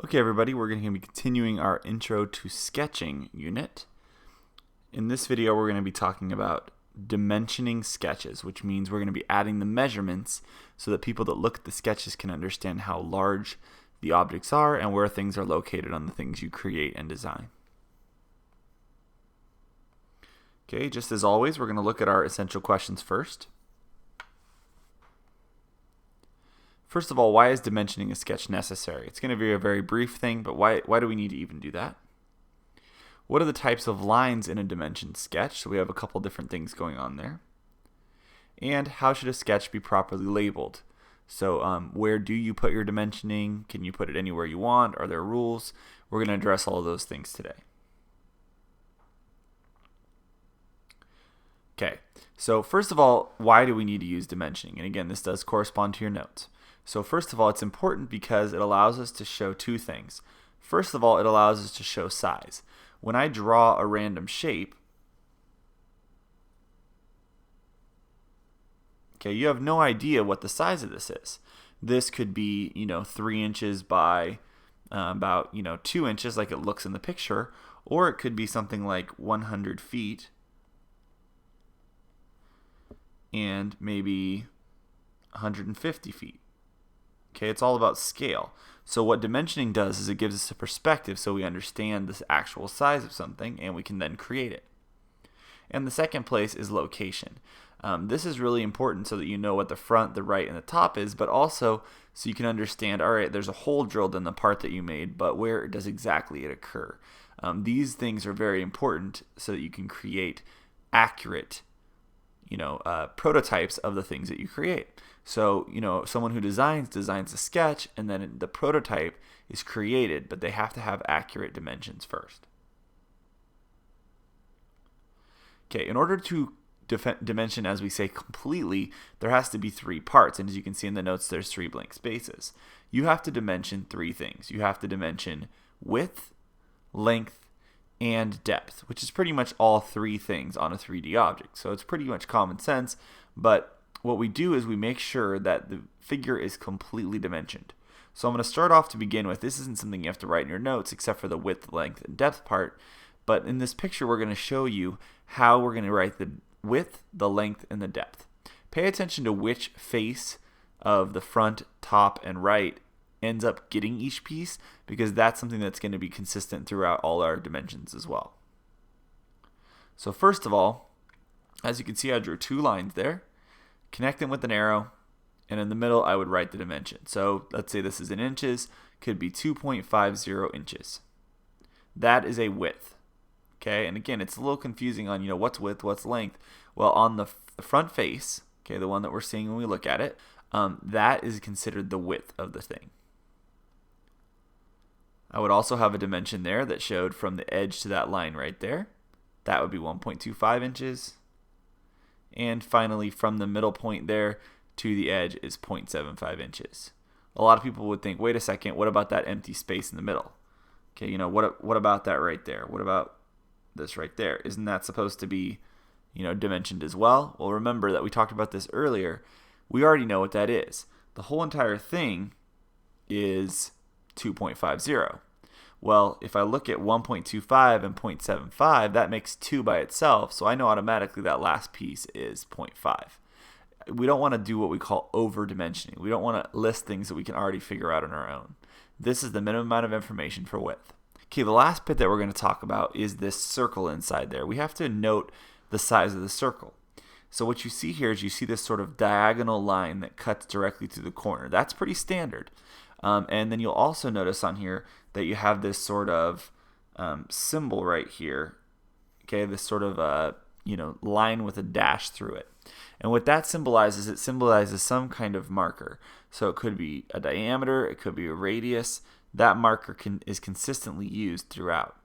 Okay, everybody, we're going to be continuing our Intro to Sketching unit. In this video, we're going to be talking about dimensioning sketches, which means we're going to be adding the measurements so that people that look at the sketches can understand how large the objects are and where things are located on the things you create and design. Okay, just as always, we're going to look at our essential questions first. First of all, why is dimensioning a sketch necessary? It's going to be a very brief thing, but why do we need to even do that? What are the types of lines in a dimensioned sketch? So we have a couple different things going on there. And how should a sketch be properly labeled? So where do you put your dimensioning? Can you put it anywhere you want? Are there rules? We're going to address all of those things today. Okay, so first of all, why do we need to use dimensioning? And again, this does correspond to your notes. So first of all, it's important because it allows us to show two things. First of all, it allows us to show size. When I draw a random shape, okay, you have no idea what the size of this is. This could be, 3 inches by about, 2 inches like it looks in the picture, or it could be something like 100 feet and maybe 150 feet. Okay, it's all about scale. So what dimensioning does is it gives us a perspective so we understand the actual size of something and we can then create it. And the second place is location. This is really important so that you know what the front, the right, and the top is, but also so you can understand, all right, there's a hole drilled in the part that you made, but where does exactly it occur? These things are very important so that you can create accurate prototypes of the things that you create. So, someone who designs a sketch, and then the prototype is created, but they have to have accurate dimensions first. Okay, in order to dimension, as we say, completely, there has to be 3 parts, and as you can see in the notes, there's 3 blank spaces. You have to dimension 3 things. You have to dimension width, length, and depth, which is pretty much all 3 things on a 3D object. So it's pretty much common sense, but what we do is we make sure that the figure is completely dimensioned. So I'm going to start off to begin with. This isn't something you have to write in your notes except for the width, length, and depth part, but in this picture we're going to show you how we're going to write the width, the length, and the depth. Pay attention to which face of the front, top, and right ends up getting each piece, because that's something that's going to be consistent throughout all our dimensions as well. So first of all, as you can see, I drew 2 lines there, connect them with an arrow, and in the middle I would write the dimension. So let's say this is in inches, could be 2.50 inches. That is a width. Okay, and again, it's a little confusing on what's width, what's length. Well, on the front face, okay, the one that we're seeing when we look at it, that is considered the width of the thing. I would also have a dimension there that showed from the edge to that line right there. That would be 1.25 inches. And finally, from the middle point there to the edge is 0.75 inches. A lot of people would think, wait a second, what about that empty space in the middle? Okay, what about that right there? What about this right there? Isn't that supposed to be, dimensioned as well? Well, remember that we talked about this earlier. We already know what that is. The whole entire thing is 2.50. Well, if I look at 1.25 and 0.75, that makes 2 by itself, so I know automatically that last piece is 0.5. We don't want to do what we call over-dimensioning. We don't want to list things that we can already figure out on our own. This is the minimum amount of information for width. Okay, the last bit that we're going to talk about is this circle inside there. We have to note the size of the circle. So what you see here is you see this sort of diagonal line that cuts directly through the corner. That's pretty standard. And then you'll also notice on here that you have this sort of symbol right here. Okay, this sort of line with a dash through it. And what that symbolizes, it symbolizes some kind of marker. So it could be a diameter, it could be a radius. That marker is consistently used throughout.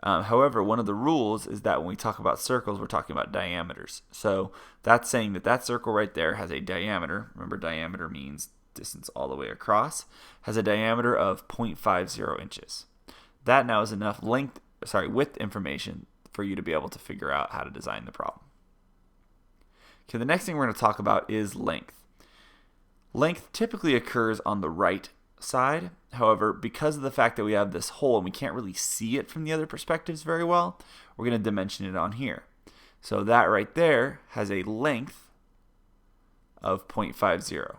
However, one of the rules is that when we talk about circles, we're talking about diameters. So that's saying that that circle right there has a diameter. Remember, diameter means distance all the way across, has a diameter of 0.50 inches. That now is enough width information for you to be able to figure out how to design the problem. Okay, the next thing we're going to talk about is length. Length typically occurs on the right side. However, because of the fact that we have this hole and we can't really see it from the other perspectives very well, we're going to dimension it on here. So that right there has a length of 0.50.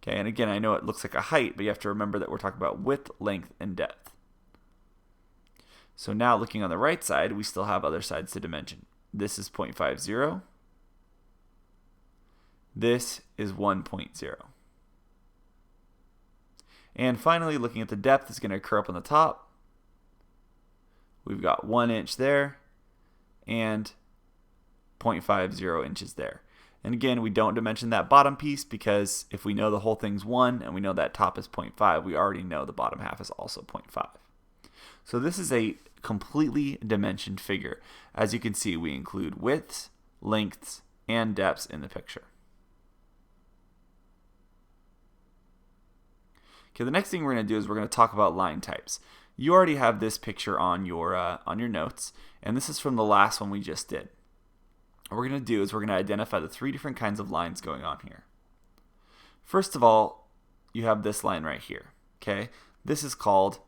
Okay, and again, I know it looks like a height, but you have to remember that we're talking about width, length, and depth. So now looking on the right side, we still have other sides to dimension. This is 0.50. This is 1.0. And finally, looking at the depth is going to occur up on the top. We've got 1 inch there and 0.50 inches there. And again, we don't dimension that bottom piece because if we know the whole thing's 1 and we know that top is 0.5, we already know the bottom half is also 0.5. So this is a completely dimensioned figure. As you can see, we include widths, lengths, and depths in the picture. Okay, the next thing we're going to do is we're going to talk about line types. You already have this picture on your notes, and this is from the last one we just did. What we're going to do is we're going to identify the 3 different kinds of lines going on here. First of all, you have this line right here. Okay, this is called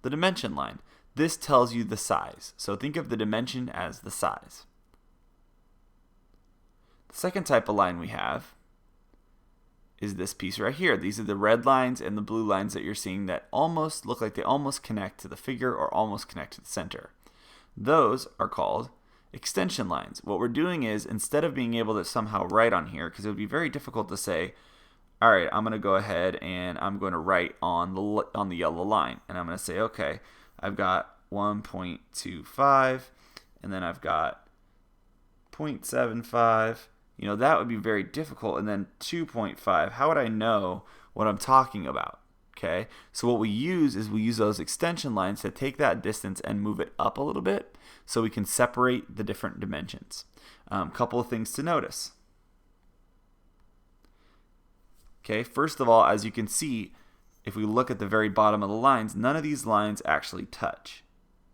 the dimension line. This tells you the size. So think of the dimension as the size. The second type of line we have is this piece right here. These are the red lines and the blue lines that you're seeing that almost look like they almost connect to the figure or almost connect to the center. Those are called extension lines. What we're doing is, instead of being able to somehow write on here, because it would be very difficult to say, all right, I'm going to go ahead and I'm going to write on the yellow line, and I'm going to say, okay, I've got 1.25, and then I've got 0.75. You know, that would be very difficult. And then 2.5, how would I know what I'm talking about? Okay, so what we use is we use those extension lines to take that distance and move it up a little bit so we can separate the different dimensions. Couple of things to notice. Okay, first of all, as you can see, if we look at the very bottom of the lines, none of these lines actually touch.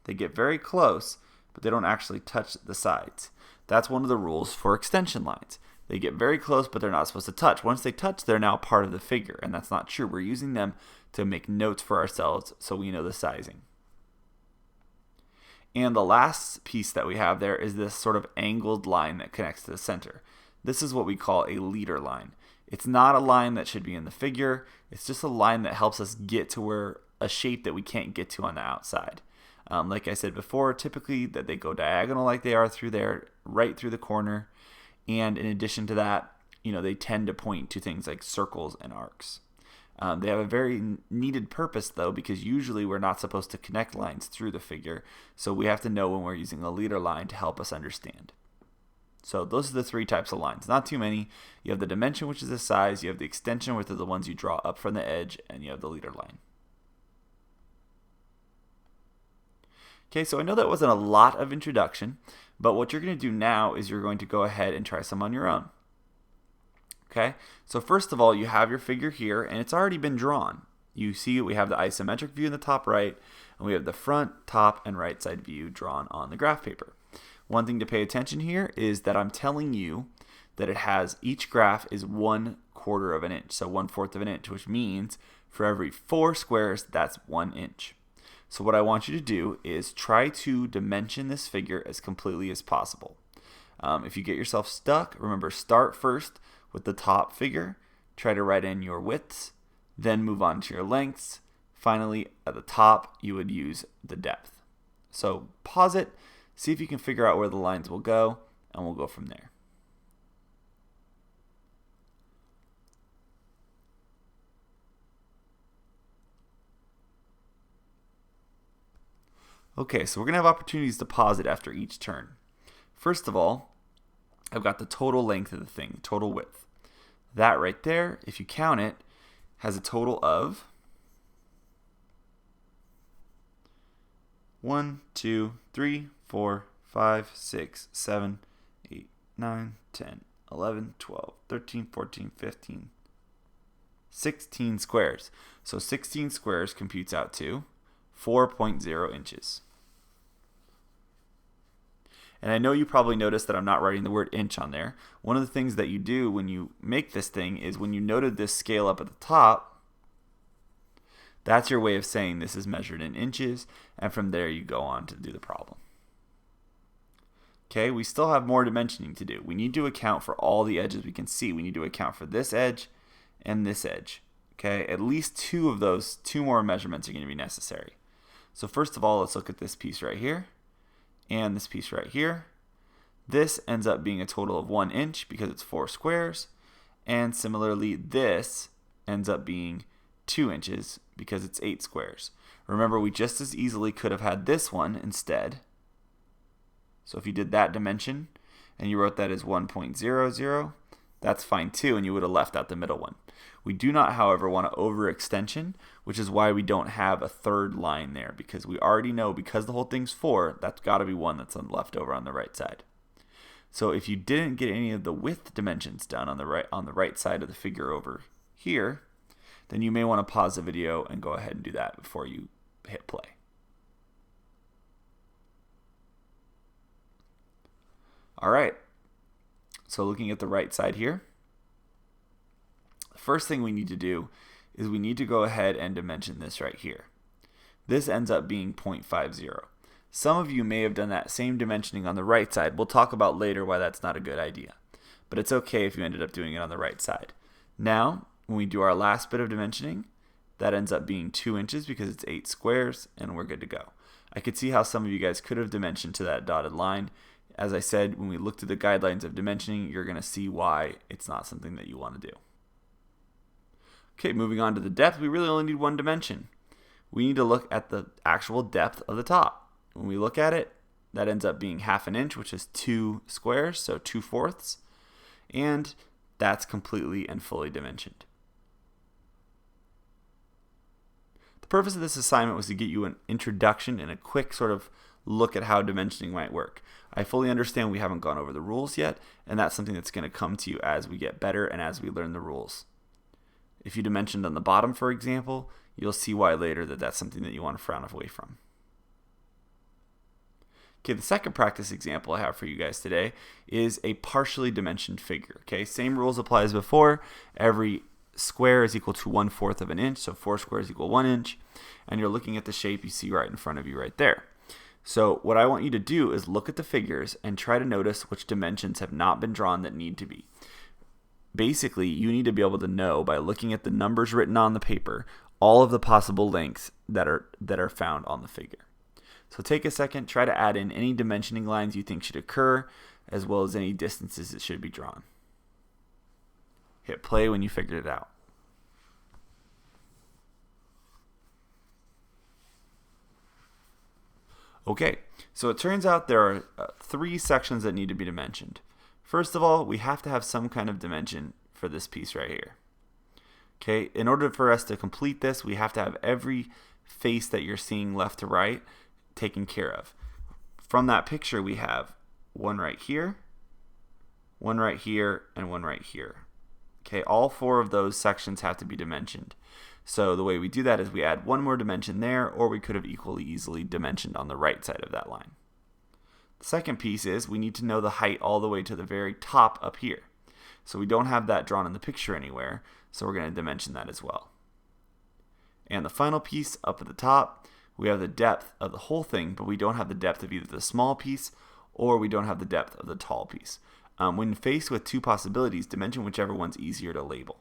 They get very close, but they don't actually touch the sides. That's one of the rules for extension lines. They get very close, but they're not supposed to touch. Once they touch, they're now part of the figure, and that's not true. We're using them to make notes for ourselves so we know the sizing. And the last piece that we have there is this sort of angled line that connects to the center. This is what we call a leader line. It's not a line that should be in the figure. It's just a line that helps us get to where a shape that we can't get to on the outside. Like I said before, typically that they go diagonal like they are through there, right through the corner. And in addition to that, they tend to point to things like circles and arcs. They have a very needed purpose, though, because usually we're not supposed to connect lines through the figure. So we have to know when we're using a leader line to help us understand. So those are the 3 types of lines. Not too many. You have the dimension, which is the size. You have the extension, which are the ones you draw up from the edge. And you have the leader line. Okay, so I know that wasn't a lot of introduction, but what you're going to do now is you're going to go ahead and try some on your own. Okay, so first of all, you have your figure here, and it's already been drawn. You see we have the isometric view in the top right, and we have the front, top, and right side view drawn on the graph paper. One thing to pay attention here is that I'm telling you that each graph is 1/4 of an inch, so 1/4 of an inch, which means for every 4 squares, that's 1 inch. So what I want you to do is try to dimension this figure as completely as possible. If you get yourself stuck, remember, start first with the top figure, try to write in your widths, then move on to your lengths. Finally, at the top, you would use the depth. So pause it, see if you can figure out where the lines will go, and we'll go from there. Okay, so we're going to have opportunities to pause it after each turn. First of all, I've got the total length of the thing, total width. That right there, if you count it, has a total of 1, 2, 3, 4, 5, 6, 7, 8, 9, 10, 11, 12, 13, 14, 15, 16 squares. So 16 squares computes out to 4.0 inches. And I know you probably noticed that I'm not writing the word inch on there. One of the things that you do when you make this thing is when you noted this scale up at the top, That's your way of saying this is measured in inches, and from there you go on to do the problem. Okay, we still have more dimensioning to do. We need to account for all the edges we can see. We need to account for this edge and this edge. Okay, at least two more measurements are going to be necessary. So first of all, let's look at this piece right here and this piece right here. This ends up being a total of 1 inch because it's 4 squares. And similarly, this ends up being 2 inches because it's 8 squares. Remember, we just as easily could have had this one instead. So if you did that dimension and you wrote that as 1.00, that's fine too, and you would have left out the middle one. We do not, however, want to overextension, which is why we don't have a third line there, because we already know, because the whole thing's 4, that's got to be one that's left over on the right side. So if you didn't get any of the width dimensions done on the right side of the figure over here, then you may want to pause the video and go ahead and do that before you hit play. All right, so looking at the right side here, the first thing we need to do is we need to go ahead and dimension this right here. This ends up being 0.50. Some of you may have done that same dimensioning on the right side. We'll talk about later why that's not a good idea, but it's okay if you ended up doing it on the right side. Now, when we do our last bit of dimensioning, that ends up being 2 inches because it's 8 squares, and we're good to go. I could see how some of you guys could have dimensioned to that dotted line. As I said, when we looked at the guidelines of dimensioning, you're going to see why it's not something that you want to do. Okay, moving on to the depth, we really only need one dimension. We need to look at the actual depth of the top. When we look at it, that ends up being 1/2 inch, which is 2 squares, so 2/4, and that's completely and fully dimensioned. The purpose of this assignment was to get you an introduction and a quick sort of look at how dimensioning might work. I fully understand we haven't gone over the rules yet, and that's something that's going to come to you as we get better and as we learn the rules. If you dimensioned on the bottom, for example, you'll see why later that that's something that you want to frown away from. Okay, the second practice example I have for you guys today is a partially dimensioned figure. Okay, same rules apply as before. Every square is equal to 1/4 of an inch, so 4 squares equal 1 inch, and you're looking at the shape you see right in front of you right there. So what I want you to do is look at the figures and try to notice which dimensions have not been drawn that need to be. Basically, you need to be able to know by looking at the numbers written on the paper all of the possible lengths that are found on the figure. So take a second, try to add in any dimensioning lines you think should occur, as well as any distances that should be drawn. Hit play when you figured it out. Okay, so it turns out there are 3 sections that need to be dimensioned. First of all, we have to have some kind of dimension for this piece right here. Okay, in order for us to complete this, we have to have every face that you're seeing left to right taken care of. From that picture, we have one right here, one right here, and one right here. Okay, all 4 of those sections have to be dimensioned. So the way we do that is we add one more dimension there, or we could have equally easily dimensioned on the right side of that line. The second piece is we need to know the height all the way to the very top up here. So we don't have that drawn in the picture anywhere, so we're going to dimension that as well. And the final piece up at the top, we have the depth of the whole thing, but we don't have the depth of either the small piece or we don't have the depth of the tall piece. When faced with 2 possibilities, dimension whichever one's easier to label.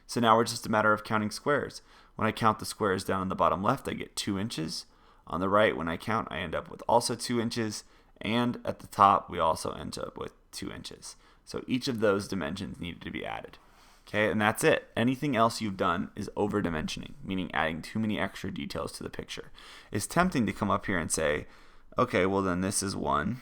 So now we're just a matter of counting squares. When I count the squares down on the bottom left, I get 2 inches. On the right, when I count, I end up with also 2 inches. And at the top, we also end up with 2 inches. So each of those dimensions needed to be added. Okay, and that's it. Anything else you've done is over-dimensioning, meaning adding too many extra details to the picture. It's tempting to come up here and say, okay, well then this is 1,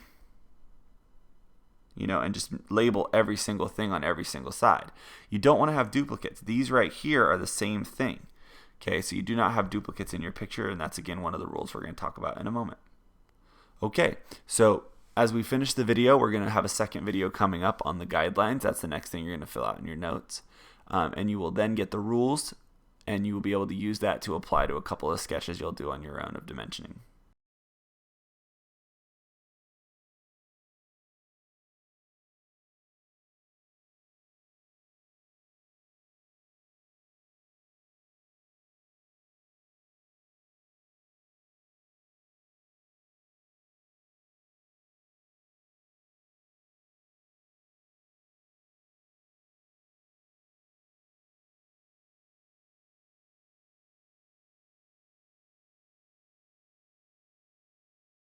and just label every single thing on every single side. You don't want to have duplicates. These right here are the same thing. Okay, so you do not have duplicates in your picture, and that's again one of the rules we're going to talk about in a moment. Okay, so as we finish the video, we're going to have a second video coming up on the guidelines. That's the next thing you're going to fill out in your notes. And you will then get the rules, and you will be able to use that to apply to a couple of sketches you'll do on your own of dimensioning.